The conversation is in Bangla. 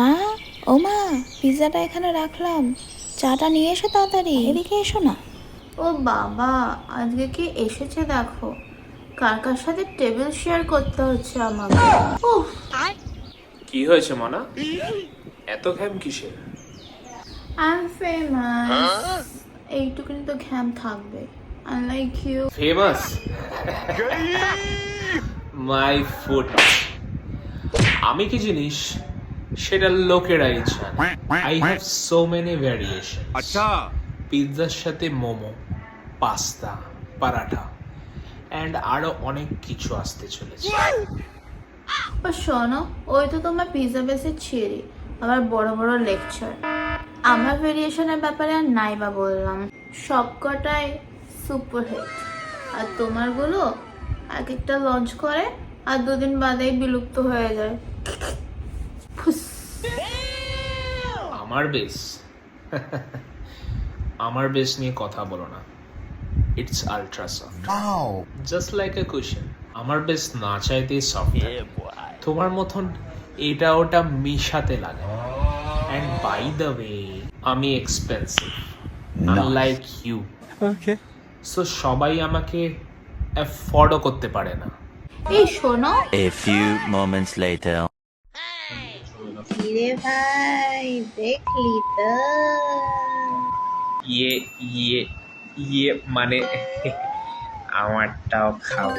মা, ও মা, পিৎজাটা এখানে রাখলাম, চাটা নিয়ে এসো তাড়াতাড়ি, এদিকে এসো না। ও বাবা, আজকে কি এসেছে দেখো। কার কার সাথে টেবিল শেয়ার করতে হচ্ছে আমাকে। উফ। কি হয়েছে মনা? এত ঘ্যাম কিসের? আই এম ফেমাস, এইটুকুনি তো ঘ্যাম থাকবে। Unlike you. Famous? My food. আমি কি জিনিস সেটা লোকেরাই জানে। I have so many variation. अच्छा পিৎজার সাথে মোমো, পাস্তা, পরাঠা অ্যান্ড আরো অনেক কিছু আসতে চলেছে। ও শোনো, ওই তো তোমার পিৎজা বেসের ছিঁড়ি, আবার বড় বড় লেকচার। আমার ভেরিয়েশনের ব্যাপারে আর নাই বা বললাম, সবকটাই সুপার হিট। আর তোমারগুলো এক একটা লঞ্চ করে আর দুদিন বাদেই বিলুপ্ত হয়ে যায়। ফুস। আমার বেস আমার বেস নিয়ে কথা বলো না। It's ultra soft, just like a cushion. আমার বেস না চাইতেই সফট। তোমার মতন এটা ওটা মিশাতে লাগে। অ্যান্ড বাই দ্য ওয়ে, আমি এক্সপেন্সিভ, আনলাইক ইউ। সো সবাই আমাকে অ্যাফোর্ডও করতে পারে না। এই শোনো, A few moments later. কিরে ভাই, দেখলি তো? ইয়ে ইয়ে ইয়ে মানে আমারটাও খাও।